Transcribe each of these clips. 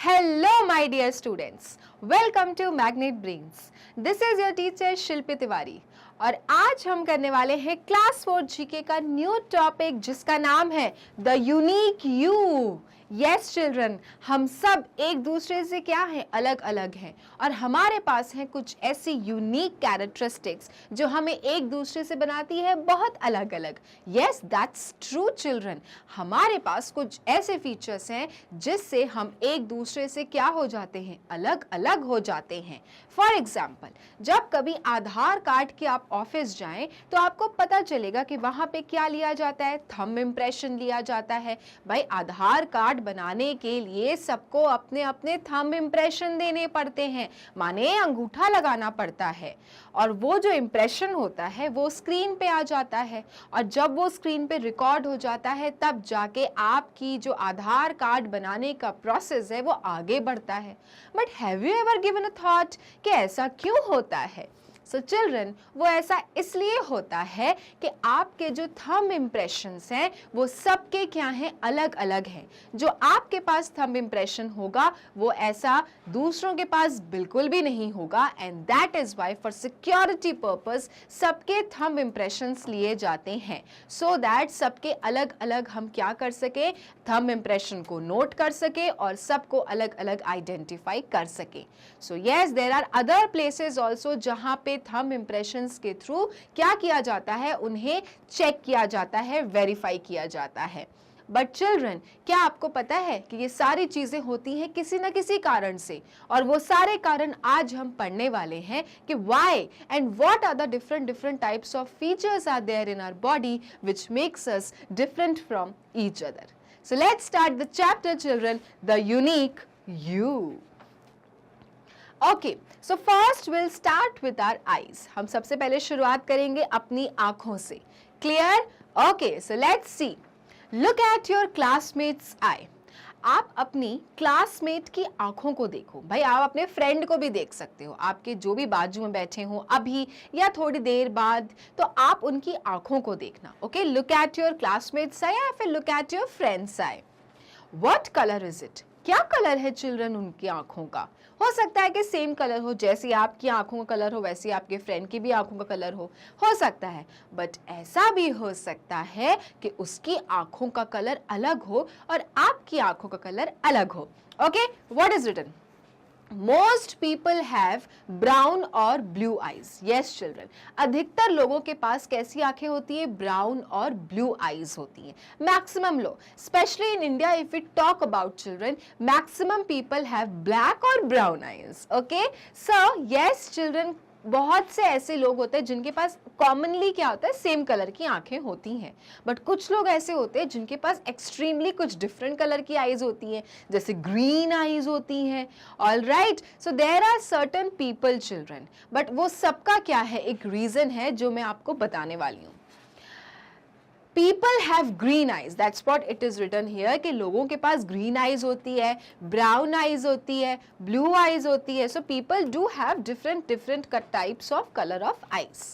Hello, my dear students. Welcome to Magnet Brains. This is your teacher शिल्पी तिवारी और आज हम करने वाले हैं क्लास 4 जीके का न्यू टॉपिक जिसका नाम है the unique you. Yes children, हम सब एक दूसरे से क्या है, अलग अलग हैं और हमारे पास हैं कुछ ऐसी यूनिक कैरेक्टरिस्टिक्स जो हमें एक दूसरे से बनाती है बहुत अलग अलग। यस, दैट्स ट्रू चिल्ड्रन, हमारे पास कुछ ऐसे फीचर्स हैं जिससे हम एक दूसरे से क्या हो जाते हैं, अलग अलग हो जाते हैं। फॉर एग्जाम्पल, जब कभी आधार कार्ड के आप ऑफिस जाएं तो आपको पता चलेगा कि वहां पे क्या लिया जाता है, थंब इम्प्रेशन लिया जाता है। भाई आधार कार्ड बनाने के लिए सबको अपने अपने थंब इम्प्रेशन देने पड़ते हैं, माने अंगूठा लगाना पड़ता है और वो जो इम्प्रेशन होता है वो स्क्रीन पे आ जाता है और जब वो स्क्रीन पे रिकॉर्ड हो जाता है तब जाके आपकी जो आधार कार्ड बनाने का प्रोसेस है वो आगे बढ़ता है। But have you ever given a thought कि ऐसा क्यों होता है? सो चिल्ड्रन, वो ऐसा इसलिए होता है कि आपके जो थंब इम्प्रेशंस हैं वो सबके क्या हैं, अलग अलग हैं। जो आपके पास थंब इम्प्रेशन होगा वो ऐसा दूसरों के पास बिल्कुल भी नहीं होगा and that is why for security purpose सबके थंब इम्प्रेशंस लिए जाते हैं सो दैट सबके अलग अलग हम क्या कर सके, थंब इम्प्रेशन को नोट कर सके और सबको अलग अलग आइडेंटिफाई कर सके। So yes, there are other places also जहां पे थंब इम्प्रेशंस के थ्रू क्या किया जाता है, उन्हें चेक किया जाता है, वेरीफाई किया जाता है। बट चिल्ड्रन, क्या आपको पता है कि ये सारी चीजें होती हैं किसी न किसी कारण से और वो सारे कारण आज हम पढ़ने वाले हैं कि why and what are the different types of features are there in our body which makes us different from each other. So let's start the chapter children, the unique you. Okay, so first will start with our eyes. हम सबसे पहले शुरुआत करेंगे अपनी आंखों से। Clear? Okay, so let's see. Look at your classmates eye. आप अपनी क्लासमेट की आंखों को देखो। भाई आप अपने फ्रेंड को भी देख सकते हो, आपके जो भी बाजू में बैठे हो अभी या थोड़ी देर बाद, तो आप उनकी आंखों को देखना। Okay, look at your classmates eye या फिर look at your friends eye. What colour is it? क्या कलर है चिल्ड्रन उनकी आंखों का? हो सकता है कि सेम कलर हो, जैसे आपकी आंखों का कलर हो वैसे आपके फ्रेंड की भी आंखों का कलर हो सकता है। बट ऐसा भी हो सकता है कि उसकी आंखों का कलर अलग हो और आपकी आंखों का कलर अलग हो। Okay, what is written? Most people have brown और blue eyes. Yes children, अधिकतर लोगों के पास कैसी आंखें होती है, ब्राउन और ब्लू आईज होती हैं। मैक्सिमम लोग, specially in India if we talk about children, maximum people have black और brown eyes. Okay, so yes children, बहुत से ऐसे लोग होते हैं जिनके पास कॉमनली क्या होता है, सेम कलर की आंखें होती हैं। बट कुछ लोग ऐसे होते हैं जिनके पास एक्सट्रीमली कुछ डिफरेंट कलर की आईज होती हैं, जैसे ग्रीन आईज होती हैं। All right, so there are certain people children, but वो सबका क्या है, एक रीजन है जो मैं आपको बताने वाली हूँ। People have green eyes, that's what it is written here कि लोगों के पास green eyes होती है, brown eyes होती है, blue eyes होती है. So people do have different types of color of eyes.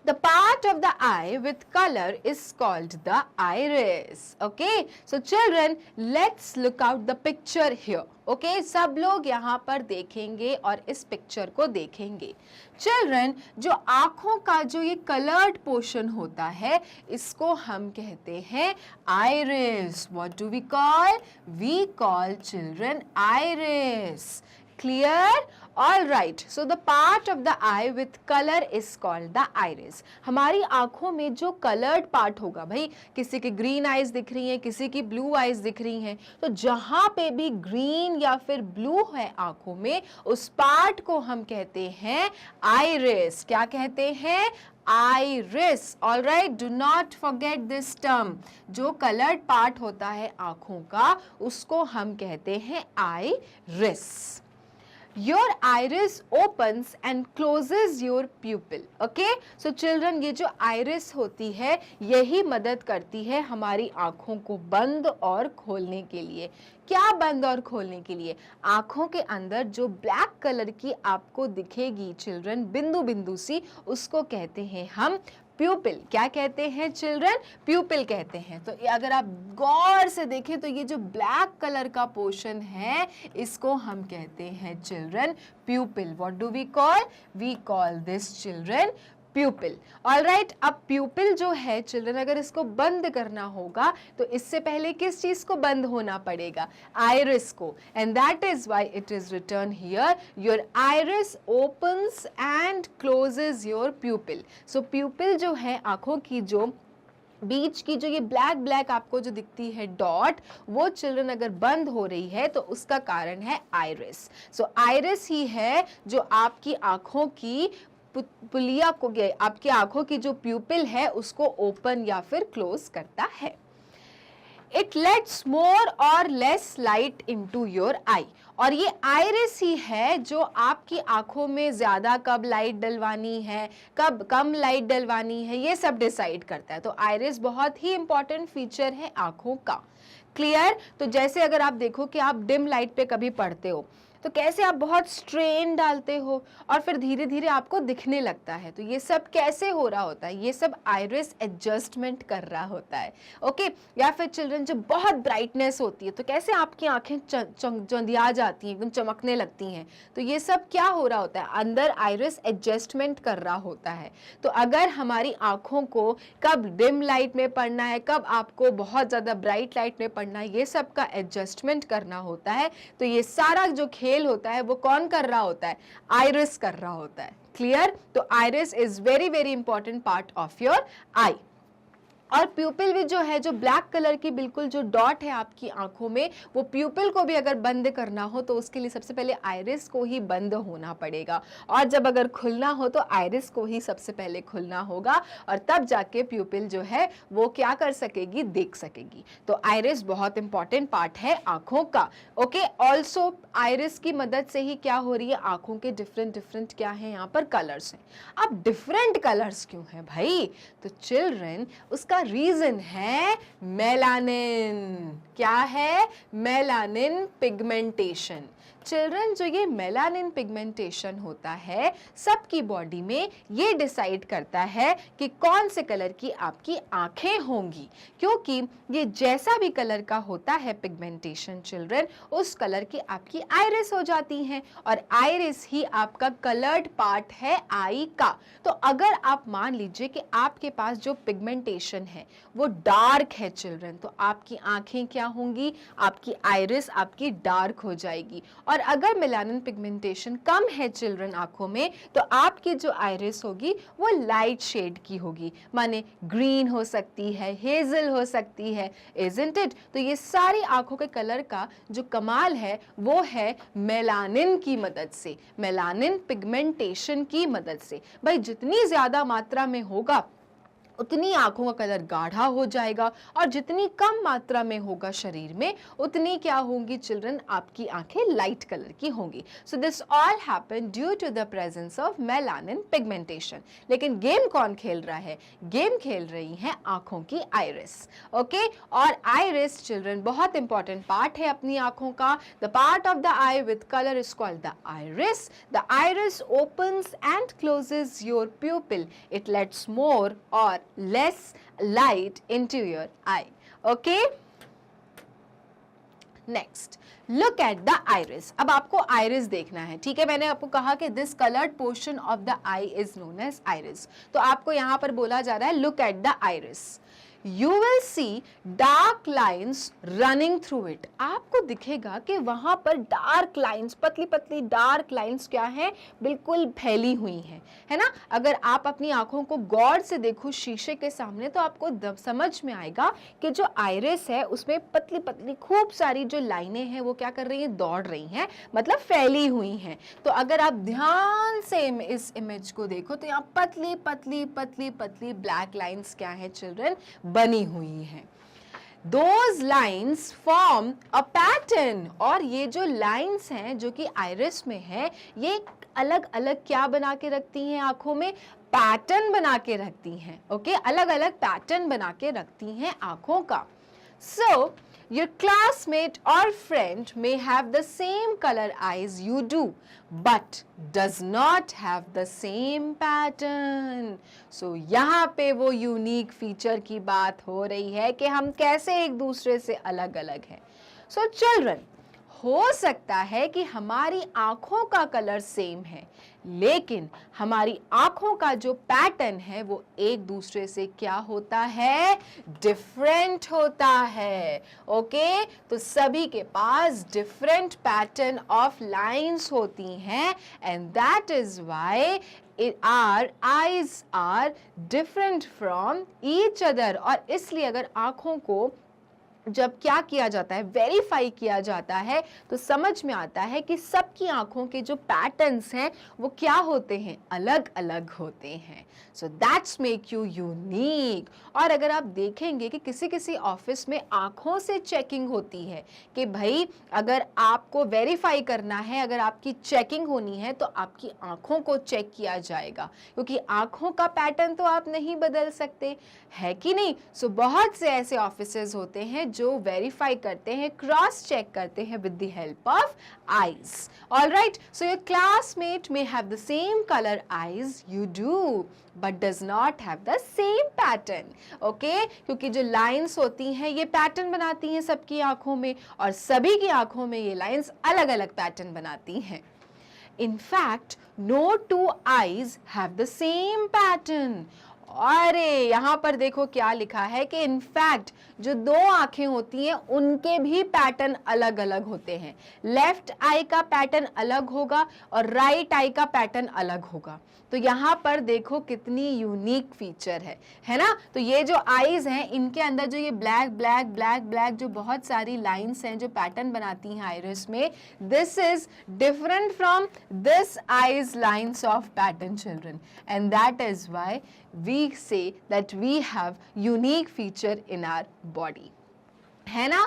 The part of the eye with color is called the iris. Okay, so children, let's look out the picture here. Okay, सब लोग यहाँ पर देखेंगे और इस picture को देखेंगे। Children, जो आँखों का जो ये कलर्ड पोर्शन होता है इसको हम कहते हैं iris. What do we call? We call children iris. Clear? All right. So the part of the eye with color is called the iris. हमारी आँखों में जो colored part होगा, भाई किसी की green eyes दिख रही हैं, किसी की blue eyes दिख रही हैं, तो जहाँ पे भी green या फिर blue है आँखों में, उस part को हम कहते हैं iris. क्या कहते हैं? iris. All right, do not forget this term. जो colored part होता है आँखों का उसको हम कहते हैं iris. Your iris opens and closes your pupil. Okay? So children, ये जो iris होती है यही मदद करती है हमारी आँखों को बंद और खोलने के लिए। क्या बंद और खोलने के लिए? आँखों के अंदर जो ब्लैक कलर की आपको दिखेगी चिल्ड्रन, बिंदु बिंदु सी, उसको कहते हैं हम प्यूपिल। क्या कहते हैं चिल्ड्रन? प्यूपिल कहते हैं। तो अगर आप गौर से देखें तो ये जो ब्लैक कलर का पोर्शन है इसको हम कहते हैं children pupil. What do we call? We call this children pupil. All right, अब प्यूपिल जो है चिल्ड्रन, अगर इसको बंद करना होगा तो इससे पहले किस चीज को बंद होना पड़ेगा? आइरिस को। And that is why it is return here, your iris opens and closes your pupil. So pupil जो है, आंखों की जो बीच की जो ये ब्लैक ब्लैक आपको जो दिखती है डॉट, वो चिल्ड्रन अगर बंद हो रही है तो उसका कारण है आइरिस। सो आइरिस ही है जो आपकी आंखों की पुलिया को, आपकी आंखों की जो प्यूपिल है उसको ओपन या फिर क्लोज करता है। इट लेट्स मोर और less light into your eye. और ये आइरिस ही है जो आपकी आंखों में ज्यादा कब लाइट डलवानी है, कब कम लाइट डलवानी है, ये सब डिसाइड करता है। तो आइरिस बहुत ही इंपॉर्टेंट फीचर है आंखों का। क्लियर? तो जैसे अगर आप देखो कि आप डिम लाइट पे कभी पढ़ते हो तो कैसे आप बहुत स्ट्रेन डालते हो और फिर धीरे धीरे आपको दिखने लगता है। तो ये सब कैसे हो रहा होता है? ये सब आइरिस एडजस्टमेंट कर रहा होता है। ओके, या फिर चिल्ड्रन जब बहुत ब्राइटनेस होती है तो कैसे आपकी आंखें चंदिया जाती हैं, एकदम चमकने लगती हैं। तो ये सब क्या हो रहा होता है? अंदर आइरिस एडजस्टमेंट कर रहा होता है। तो अगर हमारी आंखों को कब डिम लाइट में पढ़ना है, कब आपको बहुत ज़्यादा ब्राइट लाइट में पढ़ना है, ये सब का एडजस्टमेंट करना होता है। तो ये सारा जो खेल होता है वो कौन कर रहा होता है? आइरिस कर रहा होता है। क्लियर? तो iris is very very important part of your eye. और प्यूपिल भी जो है, जो ब्लैक कलर की बिल्कुल जो डॉट है आपकी आंखों में, वो प्यूपिल को भी अगर बंद करना हो तो उसके लिए सबसे पहले आइरिस को ही बंद होना पड़ेगा। और जब अगर खुलना हो तो आइरिस को ही सबसे पहले खुलना होगा और तब जाके प्यूपिल जो है वो क्या कर सकेगी? देख सकेगी। तो आइरिस बहुत इंपॉर्टेंट पार्ट है आंखों का। ओके, ऑल्सो आइरिस की मदद से ही क्या हो रही है? आंखों के डिफरेंट डिफरेंट क्या है यहाँ पर? कलर्स हैं। अब डिफरेंट कलर्स क्यों है भाई? तो चिल्ड्रन उसका रीजन है मेलानिन। क्या है? Melanin pigmentation. चिल्ड्रन जो ये मेलानिन पिगमेंटेशन होता है सबकी बॉडी में, ये डिसाइड करता है कि कौन से कलर की आपकी आंखें होंगी। क्योंकि ये जैसा भी कलर का होता है पिगमेंटेशन चिल्ड्रन, उस कलर की आपकी आइरिस हो जाती हैं और आइरिस ही आपका कलर्ड पार्ट है आई का। तो अगर आप मान लीजिए कि आपके पास जो पिगमेंटेशन है वो डार्क है चिल्ड्रन, तो आपकी आंखें क्या होंगी? आपकी आइरिस आपकी डार्क हो जाएगी। और अगर मेलानिन पिगमेंटेशन कम है चिल्ड्रन आंखों में, तो आपकी जो आइरिस होगी वो लाइट शेड की होगी, माने ग्रीन हो सकती है, हेजल हो सकती है, इजंट इट? तो ये सारी आंखों के कलर का जो कमाल है वो है मेलानिन की मदद से, मेलानिन पिगमेंटेशन की मदद से। भाई जितनी ज्यादा मात्रा में होगा उतनी आंखों का कलर गाढ़ा हो जाएगा और जितनी कम मात्रा में होगा शरीर में उतनी क्या होंगी चिल्ड्रन? आपकी आंखें लाइट कलर की होंगी। So this all happen due to the presence of melanin pigmentation. लेकिन गेम कौन खेल रहा है? गेम खेल रही है आंखों की आइरिस। ओके, और आइरिस चिल्ड्रन बहुत इंपॉर्टेंट पार्ट है अपनी आंखों का। The part of the eye with colour is called the iris. The iris opens and closes your pupil. It lets more और less light into your eye. Okay, next look at the iris. अब आपको iris देखना है, ठीक है? मैंने आपको कहा कि this colored portion of the eye is known as iris. तो आपको यहाँ पर बोला जा रहा है look at the iris. You will see dark lines running through it. आपको दिखेगा कि वहां पर डार्क लाइंस, पतली पतली डार्क लाइंस क्या है? बिल्कुल फैली हुई हैं, है ना? अगर आप अपनी आंखों को गौर से देखो शीशे के सामने तो आपको समझ में आएगा कि जो आइरिस है उसमें पतली पतली खूब सारी जो लाइनें हैं वो क्या कर रही हैं? दौड़ रही हैं, मतलब फैली हुई हैं। तो अगर आप ध्यान से इस इमेज को देखो तो यहाँ पतली पतली पतली पतली ब्लैक लाइंस क्या है चिल्ड्रन? बनी हुई है। Those lines form a pattern। और ये जो लाइंस हैं जो कि आइरिस में है, ये अलग अलग क्या बना के रखती हैं? आंखों में पैटर्न बना के रखती हैं। ओके, अलग अलग पैटर्न बना के रखती हैं आंखों का। So Your classmate or friend may have the same color eyes you do, but does not have the same pattern. So यहाँ पे वो यूनिक फीचर की बात हो रही है कि हम कैसे एक दूसरे से अलग अलग हैं. So children, हो सकता है कि हमारी आंखों का कलर सेम है, लेकिन हमारी आंखों का जो पैटर्न है वो एक दूसरे से क्या होता है, डिफरेंट होता है. ओके, तो सभी के पास डिफरेंट पैटर्न ऑफ लाइंस होती हैं, and that is why our eyes are different from each other. और इसलिए अगर आंखों को जब क्या किया जाता है, वेरीफाई किया जाता है, तो समझ में आता है कि सबकी आंखों के जो पैटर्न्स हैं वो क्या होते हैं, अलग अलग होते हैं. So that's make you unique. और अगर आप देखेंगे कि किसी किसी ऑफिस में आंखों से चेकिंग होती है कि भाई अगर आपको वेरीफाई करना है, अगर आपकी चेकिंग होनी है तो आपकी आंखों को चेक किया जाएगा, क्योंकि आंखों का पैटर्न तो आप नहीं बदल सकते, है कि नहीं. सो बहुत से ऐसे ऑफिसेज होते हैं जो वेरीफाई करते हैं, क्रॉस चेक करते हैं with the help of eyes. Alright, so your classmate may have the same colour eyes you do, but does not have the same pattern. Okay, क्योंकि जो लाइंस होती हैं ये पैटर्न बनाती हैं सबकी आंखों में, और सभी की आंखों में ये लाइंस अलग अलग पैटर्न बनाती हैं. In fact, no two eyes have the same pattern. अरे यहाँ पर देखो क्या लिखा है कि इनफैक्ट जो दो आंखें होती हैं उनके भी पैटर्न अलग अलग होते हैं. लेफ्ट आई का पैटर्न अलग होगा और राइट आई का पैटर्न अलग होगा. तो यहाँ पर देखो कितनी यूनिक फीचर है ना. तो ये जो आईज हैं इनके अंदर जो ये ब्लैक ब्लैक ब्लैक ब्लैक जो बहुत सारी लाइंस हैं जो पैटर्न बनाती हैं आइरिस में, this is different from this eyes lines of pattern children, and that is why we say that we have unique feature in our body, है ना.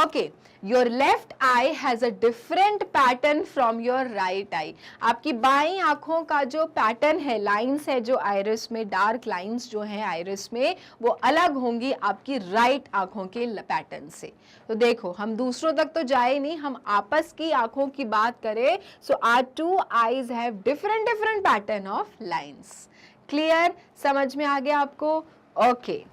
Okay, your left eye has a different pattern from your right eye. आपकी बाईं आंखों का जो pattern है, lines है जो आइरिस में, डार्क लाइंस जो हैं आइरिस में, वो अलग होंगी आपकी राइट आंखों के पैटर्न से. तो देखो हम दूसरों तक तो जाए नहीं, हम आपस की आंखों की बात करें. So our two eyes have different different pattern of lines. Clear, समझ में आ गया आपको. Okay,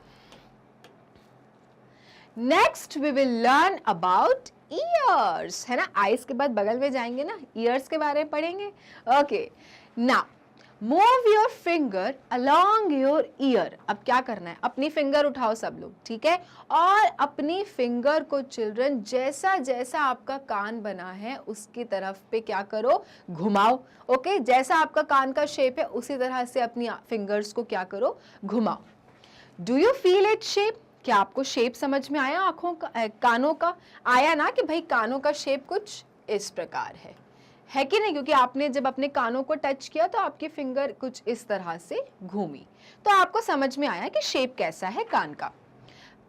next we will learn about ears, है ना. आईज के बाद बगल में जाएंगे ना, ईयर्स के बारे में पढ़ेंगे. Okay, now move your finger along your year. अब क्या करना है, अपनी फिंगर उठाओ सब लोग, ठीक है, और अपनी फिंगर को चिल्ड्रन जैसा जैसा आपका कान बना है उसकी तरफ पे क्या करो, घुमाओ. ओके, जैसा आपका कान का शेप है उसी तरह से अपनी फिंगर्स को क्या करो, घुमाओ. Do you feel it shape? क्या आपको शेप समझ में आया आंखों का, कानों का? आया ना कि भाई कानों का शेप कुछ इस प्रकार है कि नहीं, क्योंकि आपने जब अपने कानों को टच किया तो आपकी फिंगर कुछ इस तरह से घूमी, तो आपको समझ में आया कि शेप कैसा है कान का.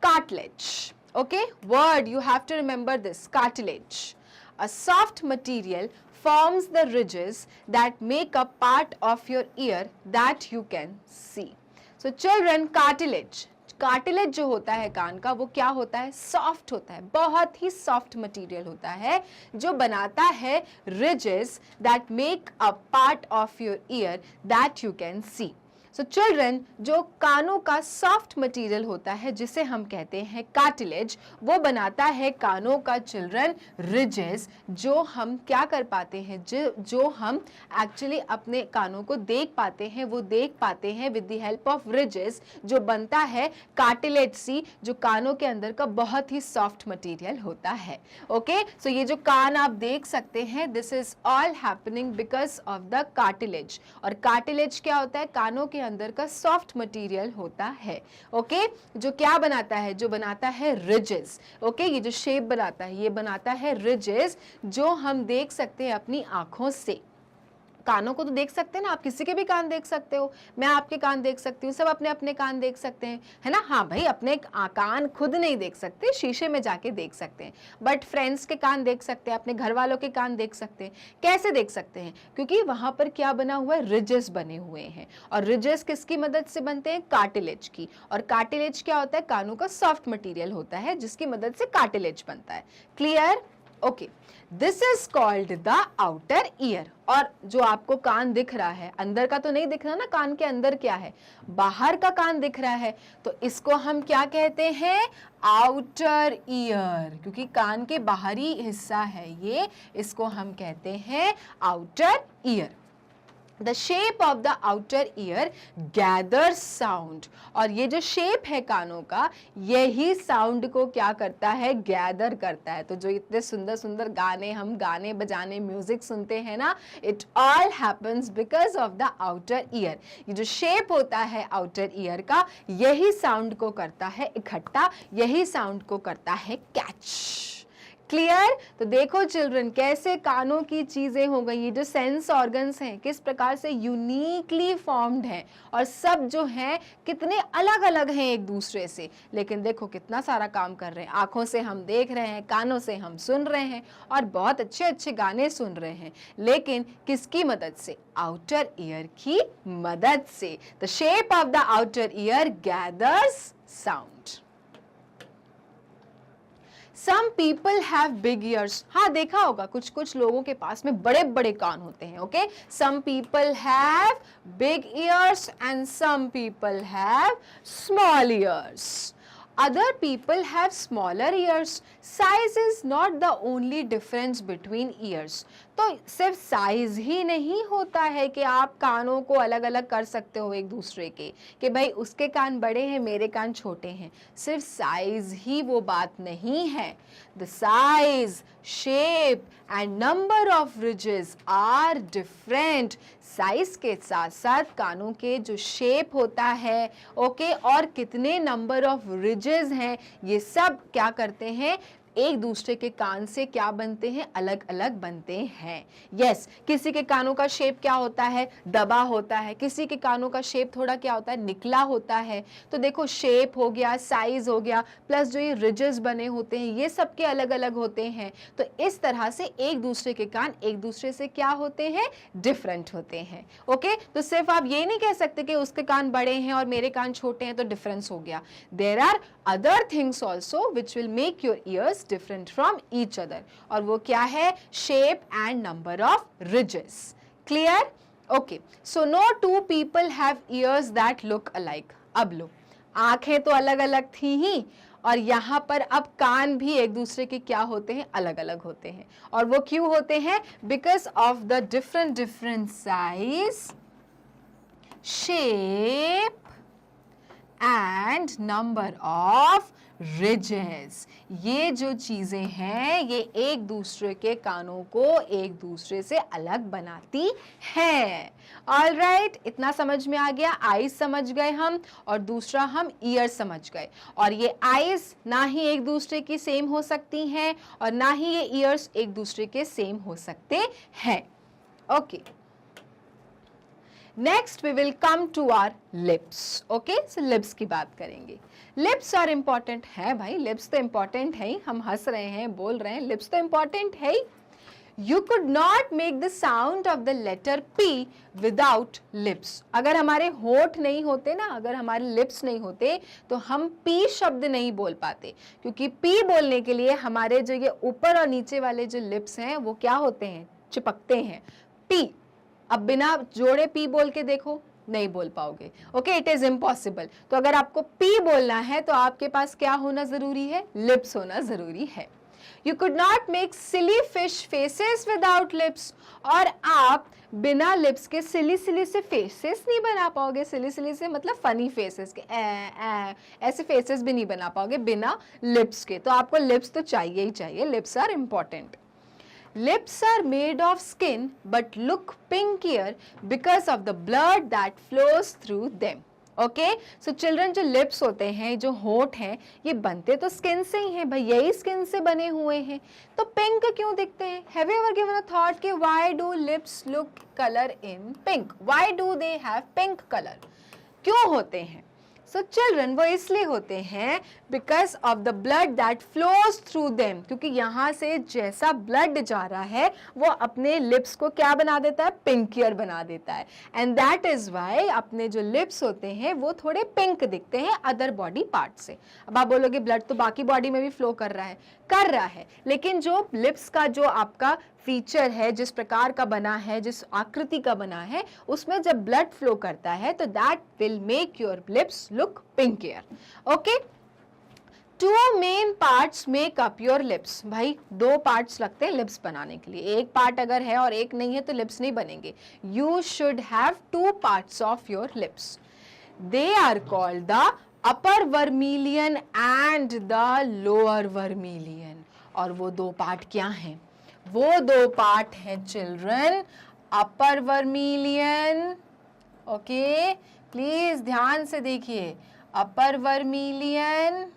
Cartilage, okay, word you have to remember this, cartilage. A soft material forms the ridges that make a part of your ear that you can see. So children, cartilage, cartilage जो होता है कान का वो क्या होता है, सॉफ्ट होता है, बहुत ही सॉफ्ट मटेरियल होता है जो बनाता है ridges that make a part of your year that you can C. So children, जो कानों का सॉफ्ट मटेरियल होता है जिसे हम कहते हैं कार्टिलेज, वो बनाता है कानों का चिल्ड्रन रिजेस, जो हम क्या कर पाते हैं, जो हम एक्चुअली अपने कानों को देख पाते हैं, वो देख पाते हैं with the help of ridges, जो बनता है कार्टिलेज सी, जो कानों के अंदर का बहुत ही सॉफ्ट मटेरियल होता है. ओके, सो ये जो कान आप देख सकते हैं, this is all happening because of the cartilage. और कार्टिलेज क्या होता है, कानों के अंदर का सॉफ्ट मटेरियल होता है. ओके, जो क्या बनाता है, जो बनाता है रिजेस. ओके, ये जो शेप बनाता है ये बनाता है रिजेस, जो हम देख सकते हैं अपनी आंखों से. कानों को तो देख सकते हैं ना, आप किसी के भी कान देख सकते हो, मैं आपके कान देख सकती हूँ, सब अपने अपने कान देख सकते हैं, है ना। हाँ भाई, अपने कान खुद नहीं देख सकते, शीशे में जाके देख सकते हैं, बट फ्रेंड्स के कान देख सकते हैं, अपने घर वालों के कान देख सकते हैं। कैसे देख सकते हैं? क्योंकि वहां पर क्या बना हुआ है, रिजेस बने हुए हैं, और रिजेस किसकी मदद से बनते हैं? कार्टिलेज की। और कार्टिलेज क्या होता है? कानों का सॉफ्ट मटेरियल होता है जिसकी मदद से कार्टिलेज बनता है। Clear? Okay, this is called the outer ear. और जो आपको कान दिख रहा है, अंदर का तो नहीं दिख रहा ना, कान के अंदर क्या है? बाहर का कान दिख रहा है, तो इसको हम क्या कहते हैं? आउटर ईयर, क्योंकि कान के बाहरी हिस्सा है ये, इसको हम कहते हैं outer ear. The shape of the outer ear gathers sound, और ये जो शेप है कानों का, यही साउंड को क्या करता है? गैदर करता है। तो जो इतने सुंदर सुंदर गाने, हम गाने बजाने, म्यूजिक सुनते हैं ना, it all happens because of the outer ear. ये जो शेप होता है आउटर ईयर का, यही साउंड को करता है इकट्ठा, यही साउंड को करता है कैच। क्लियर? तो देखो चिल्ड्रन, कैसे कानों की चीजें हो गई, ये जो सेंस ऑर्गन्स हैं किस प्रकार से यूनिकली फॉर्म्ड हैं, और सब जो हैं कितने अलग अलग हैं एक दूसरे से, लेकिन देखो कितना सारा काम कर रहे हैं। आंखों से हम देख रहे हैं, कानों से हम सुन रहे हैं, और बहुत अच्छे अच्छे गाने सुन रहे हैं, लेकिन किसकी मदद से? आउटर ईयर की मदद से। The shape of the outer ear gathers sound. Some people have big ears. हाँ, देखा होगा कुछ कुछ लोगों के पास में बड़े बड़े कान होते हैं। Okay, some people have big ears and some people have small ears. Other people have smaller ears. Size is not the only difference between ears. तो सिर्फ साइज ही नहीं होता है कि आप कानों को अलग अलग कर सकते हो एक दूसरे के, कि भाई उसके कान बड़े हैं, मेरे कान छोटे हैं। सिर्फ साइज ही वो बात नहीं है। The size, shape and number of ridges are different. Size के साथ साथ कानों के जो शेप होता है, ओके, और कितने नंबर ऑफ रिजेस हैं, ये सब क्या करते हैं? एक दूसरे के कान से क्या बनते हैं? अलग अलग बनते हैं। यस, किसी के कानों का शेप क्या होता है? दबा होता है। किसी के कानों का शेप थोड़ा क्या होता है? निकला होता है। तो देखो, शेप हो गया, साइज हो गया, प्लस जो ये रिजेस बने होते हैं, ये सब के अलग अलग होते हैं। तो इस तरह से एक दूसरे के कान एक दूसरे से क्या होते हैं? डिफरेंट होते हैं। ओके, तो सिर्फ आप ये नहीं कह सकते कि उसके कान बड़े हैं और मेरे कान छोटे हैं तो डिफरेंस हो गया। There are other things also which will make your ears different from each other, और वो क्या है? shape and number of ridges. Clear? Okay, so no two people have ears that look alike. अब लो, आंखें तो अलग अलग थी ही, और यहाँ पर अब कान भी एक दूसरे के क्या होते हैं? अलग अलग होते हैं। और वो क्यों होते हैं? because of the different size, shape and number of ridges. ये जो चीजें हैं, ये एक दूसरे के कानों को एक दूसरे से अलग बनाती हैं। ऑल राइट, इतना समझ में आ गया? आईज समझ गए हम, और दूसरा हम ईयर समझ गए। और ये आईज ना ही एक दूसरे की सेम हो सकती हैं, और ना ही ये ईयर्स एक दूसरे के सेम हो सकते हैं। Okay, next we will come to our lips. Okay, so lips की बात करेंगे। लिप्स आर इंपॉर्टेंट है भाई, लिप्स तो इंपॉर्टेंट है ही। हम हंस रहे हैं, बोल रहे हैं, लिप्स तो इंपॉर्टेंट है ही। You could not make the sound of the letter P without lips. अगर हमारे होठ नहीं होते ना, अगर हमारे लिप्स नहीं होते, तो हम P शब्द नहीं बोल पाते, क्योंकि P बोलने के लिए हमारे जो ये ऊपर और नीचे वाले जो लिप्स हैं, वो क्या होते हैं? चिपकते हैं। P, अब बिना जोड़े P बोल के देखो, नहीं बोल पाओगे। Okay, it is impossible. तो अगर आपको P बोलना है तो आपके पास क्या होना जरूरी है? लिप्स होना जरूरी है। You could not make silly fish faces without lips. और आप बिना लिप्स के सिली सिली से फेसेस नहीं बना पाओगे। सिली सिली से मतलब फनी फेसेस के, ऐसे फेसेस भी नहीं बना पाओगे बिना लिप्स के। तो आपको लिप्स तो चाहिए ही चाहिए। Lips are important. Lips are made of skin but look pinkier because of the blood that flows through them. Okay, so children जो लिप्स होते हैं, जो होंठ हैं, ये बनते तो स्किन से ही हैं भाई, यही स्किन से बने हुए हैं, तो पिंक क्यों दिखते हैं? Have you ever given a thought कि why do lips look colour in pink, why do they have pink colour, क्यों होते हैं? सो चिल्ड्रन वो इसलिए होते हैं because of the blood that flows through them, क्योंकि यहाँ से जैसा ब्लड जा रहा है वो अपने लिप्स को क्या बना देता है? पिंकियर बना देता है, एंड दैट इज वाई अपने जो लिप्स होते हैं वो थोड़े पिंक दिखते हैं अदर बॉडी पार्ट से। अब आप बोलोगे ब्लड तो बाकी बॉडी में भी फ्लो कर रहा है, लेकिन जो लिप्स का जो आपका फीचर है, जिस प्रकार का बना है, जिस आकृति का बना है, उसमें जब ब्लड फ्लो करता है तो that will make your lips look pinkier. Okay, two main parts make up your lips, भाई दो पार्ट्स लगते हैं लिप्स बनाने के लिए, एक पार्ट अगर है और एक नहीं है तो लिप्स नहीं बनेंगे। You should have two parts of your lips, they are called the upper vermilion and the lower vermilion. और वो दो पार्ट क्या हैं? वो दो पार्ट हैं children, upper vermilion, okay please ध्यान से देखिए, अपर वर्मिलियन,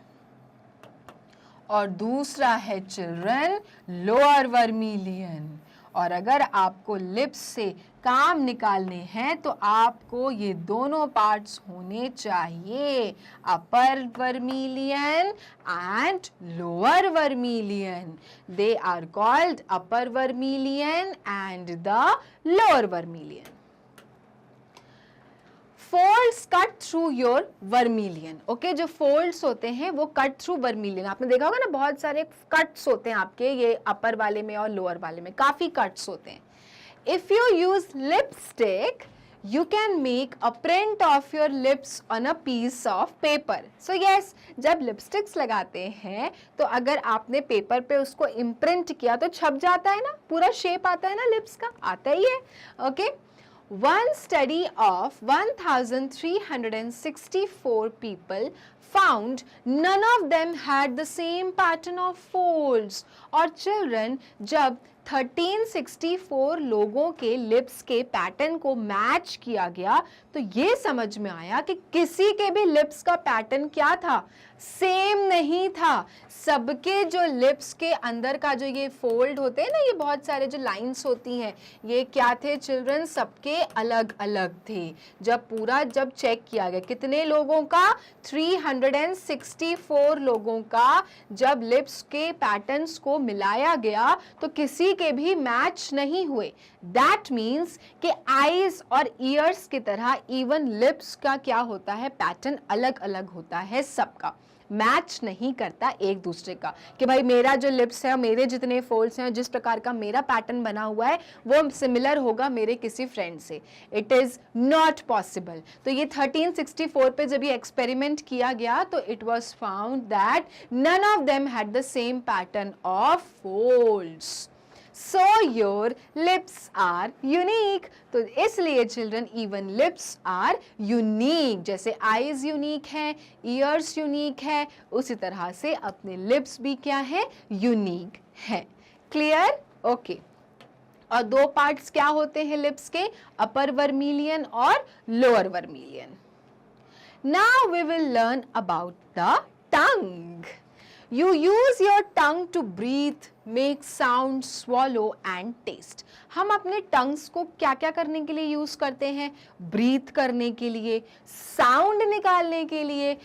और दूसरा है चिल्ड्रन लोअर वर्मिलियन। और अगर आपको लिप्स से काम निकालने हैं तो आपको ये दोनों पार्ट्स होने चाहिए, upper vermilion and lower vermilion. They are called upper vermilion and the lower vermilion. Folds cut through your vermilion, okay, जो फोल्ड्स होते हैं वो कट थ्रू वर्मिलियन, आपने देखा होगा ना बहुत सारे कट्स होते हैं आपके, ये अपर वाले में और लोअर वाले में काफी कट्स होते हैं। If you use lipstick you can make a print of your lips on a piece of paper. So yes, जब लिपस्टिक्स लगाते हैं तो अगर आपने पेपर पे उसको इम्प्रिंट किया तो छप जाता है ना, पूरा शेप आता है ना लिप्स का, आता ही है। Okay, One study of 1,364 people found none of them had the same pattern of folds. और children, जब 1364 लोगों के लिप्स के पैटर्न को मैच किया गया तो ये समझ में आया कि किसी के भी लिप्स का पैटर्न क्या था? सेम नहीं था। सबके जो लिप्स के अंदर का जो ये फोल्ड होते हैं ना, ये बहुत सारे जो लाइंस होती हैं, ये क्या थे चिल्ड्रन? सबके अलग अलग थे। जब चेक किया गया कितने लोगों का? 364 लोगों का जब लिप्स के पैटर्न्स को मिलाया गया तो किसी के भी मैच नहीं हुए। दैट मीन्स कि आईज और ईयर्स की तरह इवन लिप्स का क्या होता है? पैटर्न अलग अलग होता है सबका, मैच नहीं करता एक दूसरे का, कि भाई मेरा जो लिप्स है, मेरे जितने फोल्ड्स हैं, जिस प्रकार का मेरा पैटर्न बना हुआ है वो सिमिलर होगा मेरे किसी फ्रेंड से। It is not possible. तो ये 1364 पे जब ये एक्सपेरिमेंट किया गया तो it was found that none of them had the same pattern of folds. So your lips are unique. तो इसलिए children even lips are unique. जैसे eyes unique है, ears unique है, उसी तरह से अपने lips भी क्या है? Unique है। Clear? Okay. और दो parts क्या होते हैं lips के? Upper vermilion और lower vermilion. Now we will learn about the tongue. You use your tongue to breathe, make sound, swallow and taste. हम अपने टंग्स को क्या क्या करने के लिए यूज करते हैं? ब्रीथ करने के लिए, साउंड निकालने के लिए,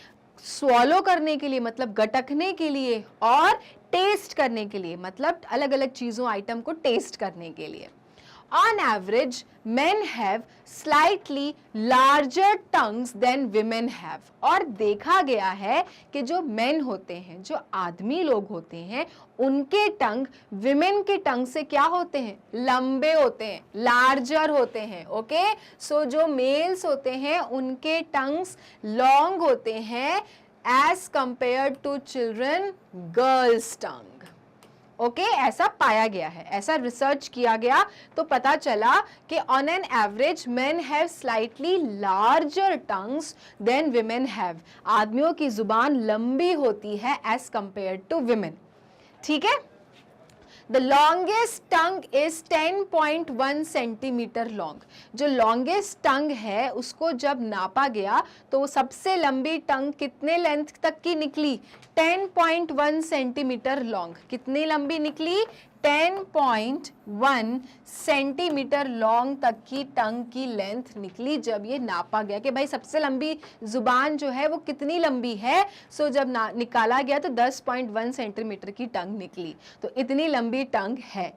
स्वॉलो करने के लिए मतलब गटकने के लिए, और टेस्ट करने के लिए मतलब अलग अलग चीजों आइटम को टेस्ट करने के लिए। On average, men have slightly larger tongues than women have. और देखा गया है कि जो men होते हैं, जो आदमी लोग होते हैं, उनके टंग women के टंग से क्या होते हैं? लंबे होते हैं, larger होते हैं। ओके, सो जो मेल्स होते हैं उनके टंग्स लॉन्ग होते हैं as compared to children girls tongue। Okay, ऐसा पाया गया है, ऐसा रिसर्च किया गया तो पता चला कि on an average men have slightly larger tongues than women have. आदमियों की जुबान लंबी होती है एज कंपेयर्ड टू विमेन। ठीक है, the longest tongue is 10.1 centimetre long. जो लॉन्गेस्ट टंग है उसको जब नापा गया तो सबसे लंबी टंग कितने लेंथ तक की निकली? 10.1 सेंटीमीटर लॉन्ग। कितनी लंबी निकली? 10.1 सेंटीमीटर लॉन्ग तक की टंग की लेंथ निकली जब ये नापा गया कि भाई सबसे लंबी जुबान जो है वो कितनी लंबी है। सो जब निकाला गया तो 10.1 सेंटीमीटर की टंग निकली। तो इतनी लंबी टंग है।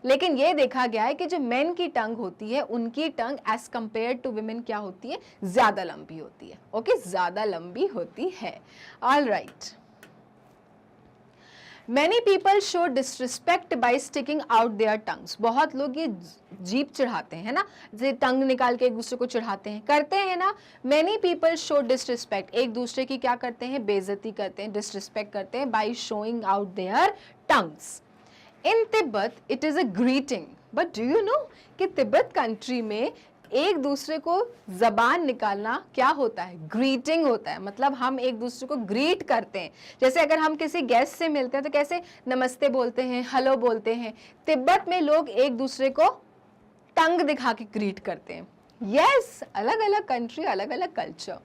लेकिन ये देखा गया है कि जो मेन की टंग होती है उनकी tongue as compare to women क्या होती है? ज्यादा लंबी होती है। ओके, ज्यादा लंबी होती है। All right. Many people show disrespect by sticking out their tongues. बहुत लोग ये जीभ चढ़ाते हैं ना, जे टंग निकाल के एक दूसरे को चढ़ाते हैं, करते हैं ना। Many people show disrespect. एक दूसरे की क्या करते हैं? बेइज्जती करते हैं, disrespect करते हैं by showing out their tongues. In Tibet, it is a greeting. But do you know कि तिब्बत कंट्री में एक दूसरे को जबान निकालना क्या होता है? ग्रीटिंग होता है। मतलब हम एक दूसरे को ग्रीट करते हैं। जैसे अगर हम किसी गेस्ट से मिलते हैं तो कैसे नमस्ते बोलते हैं, हेलो बोलते हैं। तिब्बत में लोग एक दूसरे को टंग दिखा के ग्रीट करते हैं। यस, अलग अलग कंट्री, अलग अलग culture.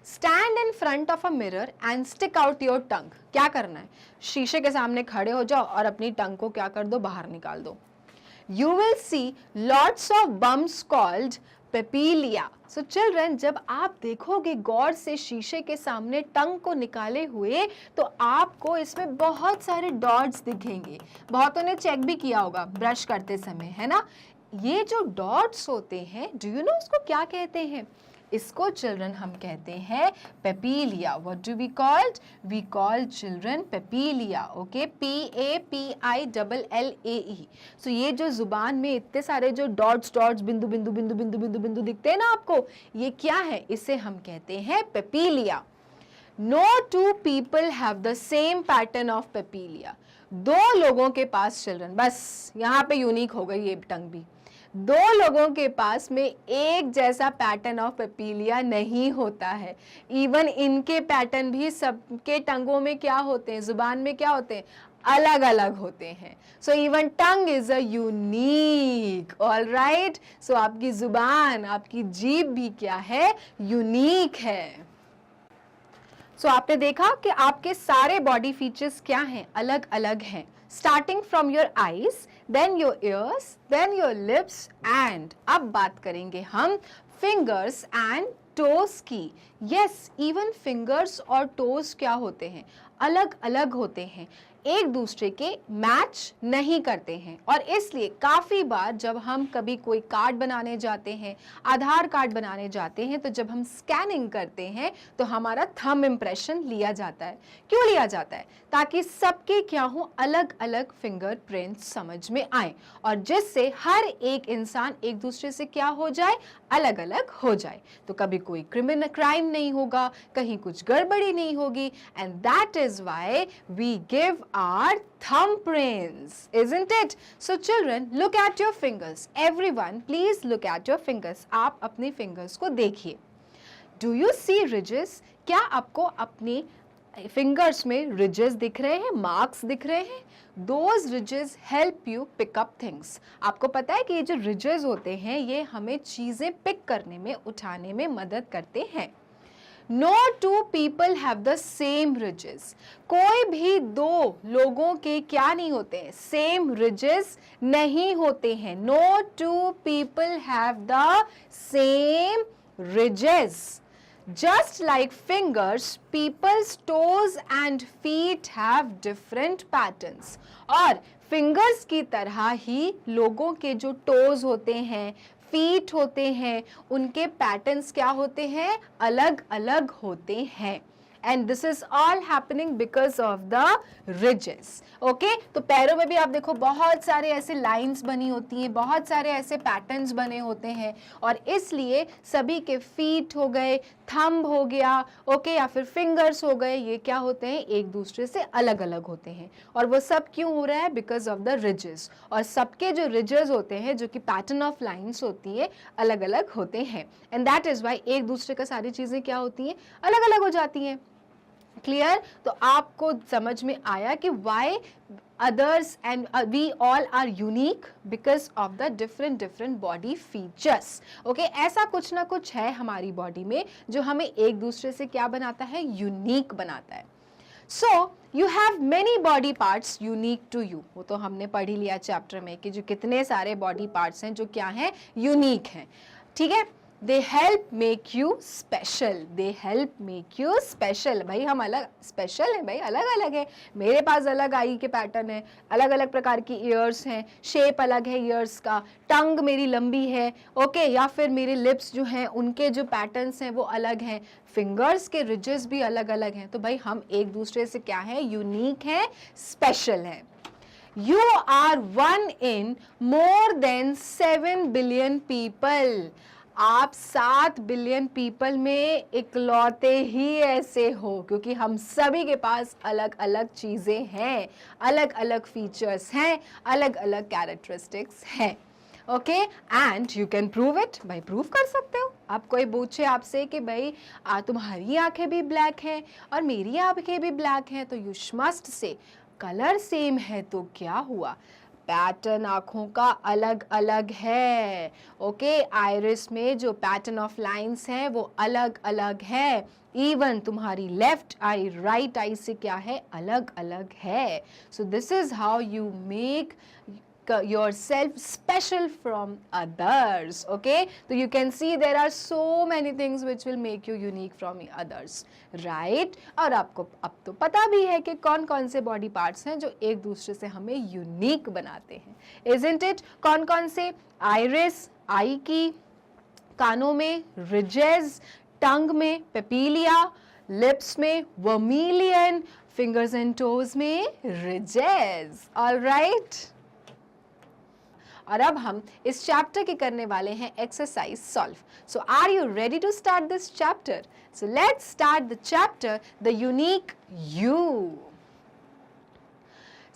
Stand in front of a mirror and stick out your tongue. क्या करना है? शीशे के सामने खड़े हो जाओ और अपनी टंग को क्या कर दो? बाहर निकाल दो। You will see lots of bumps called papilia. So children, जब आप देखोगे गौर से शीशे के सामने टंग को निकाले हुए तो आपको इसमें बहुत सारे डॉट्स दिखेंगे। बहुतों ने चेक भी किया होगा ब्रश करते समय, है ना? ये जो डॉट्स होते हैं, डू यू नो उसको क्या कहते हैं? इसको चिल्ड्रन हम कहते हैं papillae. What do we called? We call children papillae. Okay, PAPILLAE। So ये जो जुबान में इतने सारे जो डॉट्स डॉट्स बिंदु बिंदु बिंदु बिंदु बिंदु बिंदु दिखते हैं ना आपको, ये क्या है? इसे हम कहते हैं papillae. No two people have the same pattern of papillae. दो लोगों के पास चिल्ड्रन, बस यहाँ पे यूनिक हो गई ये टंग भी, दो लोगों के पास में एक जैसा पैटर्न ऑफ पेपीलिया नहीं होता है। इवन इनके पैटर्न भी सबके टंगों में क्या होते हैं? जुबान में क्या होते हैं? अलग अलग होते हैं। So even tongue is a unique. All right. So आपकी जुबान, आपकी जीभ भी क्या है? यूनिक है। सो आपने देखा कि आपके सारे बॉडी फीचर्स क्या हैं? अलग अलग हैं। Starting from your eyes, then your ears, then your lips and अब बात करेंगे हम फिंगर्स एंड टोस की। यस, इवन फिंगर्स और टोस क्या होते हैं? अलग अलग होते हैं, एक दूसरे के मैच नहीं करते हैं। और इसलिए काफ़ी बार जब हम कभी कोई कार्ड बनाने जाते हैं, आधार कार्ड बनाने जाते हैं, तो जब हम स्कैनिंग करते हैं तो हमारा थंब इम्प्रेशन लिया जाता है। क्यों लिया जाता है? ताकि सबके क्या हो? अलग अलग फिंगरप्रिंट्स समझ में आए और जिससे हर एक इंसान एक दूसरे से क्या हो जाए? अलग अलग हो जाए। तो कभी कोई क्राइम नहीं होगा, कहीं कुछ गड़बड़ी नहीं होगी। And that is why we give our thumbprints, isn't it? So children, look at your fingers. Everyone, please look at your fingers. आप अपने fingers को देखिए। Do you see ridges? क्या आपको अपने fingers में ridges दिख रहे हैं? Marks दिख रहे हैं? Those ridges help you pick up things. आपको पता है कि ये जो ridges होते हैं ये हमें चीज़ें पिक करने में, उठाने में मदद करते हैं। No two people have the same ridges. कोई भी दो लोगों के क्या नहीं होते हैं? Same ridges नहीं होते हैं। No two people have the same ridges. Just like fingers, people's toes and feet have different patterns. और fingers की तरह ही लोगों के जो toes होते हैं, फीट होते हैं, उनके पैटर्न्स क्या होते हैं? अलग अलग होते हैं। And this is all happening because of the ridges. Okay, तो पैरों में भी आप देखो बहुत सारे ऐसे लाइंस बनी होती हैं, बहुत सारे ऐसे पैटर्न्स बने होते हैं और इसलिए सभी के फीट हो गए, थंब हो गया, ओके, या फिर फिंगर्स हो गए, ये क्या होते हैं? एक दूसरे से अलग अलग होते हैं। और वो सब क्यों हो रहा है? Because of the ridges. और सबके जो रिजेस होते हैं, जो कि पैटर्न ऑफ लाइन्स होती है, अलग अलग होते हैं। एंड दैट इज वाई एक दूसरे का सारी चीज़ें क्या होती हैं? अलग अलग हो जाती हैं। क्लियर? तो आपको समझ में आया कि Y others and we all are unique because of the different body features. Okay, ऐसा कुछ ना कुछ है हमारी बॉडी में जो हमें एक दूसरे से क्या बनाता है, यूनिक बनाता है. So you have many body parts unique to you. वो तो हमने पढ़ ही लिया चैप्टर में कि जो कितने सारे बॉडी पार्ट्स हैं जो क्या हैं, यूनिक हैं. ठीक है, they help make you special. They help make you special. भाई हम अलग स्पेशल हैं भाई, अलग अलग है. मेरे पास अलग आई के पैटर्न है, अलग अलग प्रकार की ईयर्स हैं, शेप अलग है ईयर्स का, टंग मेरी लंबी है, ओके, या फिर मेरे लिप्स जो हैं उनके जो पैटर्न्स हैं वो अलग हैं, फिंगर्स के रिजेस भी अलग अलग हैं. तो भाई हम एक दूसरे से क्या है, यूनिक हैं, स्पेशल हैं. You are one in more than 7 billion people. आप 7 बिलियन पीपल में इकलौते ही ऐसे हो, क्योंकि हम सभी के पास अलग अलग चीज़ें हैं, अलग अलग फीचर्स हैं, अलग अलग कैरेक्टरिस्टिक्स हैं. Okay, and you can prove it. भाई प्रूव कर सकते हो. आप कोई पूछे आपसे कि भाई तुम्हारी आंखें भी ब्लैक हैं और मेरी आंखें भी ब्लैक हैं, तो you must say colour same है तो क्या हुआ, पैटर्न आँखों का अलग अलग है. ओके, आइरिस में जो पैटर्न ऑफ लाइंस हैं वो अलग अलग है. इवन तुम्हारी लेफ्ट आई राइट आई से क्या है, अलग अलग है. So this is how you make yourself special from others. Okay, so you can see there are so many things which will make you unique from others, right? और आपको अब तो पता भी है कि कौन कौन से बॉडी पार्ट्स हैं जो एक दूसरे से हमें यूनिक बनाते हैं, isn't it? कौन कौन से, आइरिस आई की, कानों में रिजेस, टंग में पेपिलिया, लिप्स में वर्मिलियन, फिंगर्स एंड टोज में रिजेस. ऑलराइट, और अब हम इस चैप्टर के करने वाले हैं exercise solve. So are you ready to start this chapter? So let's start the chapter the unique you.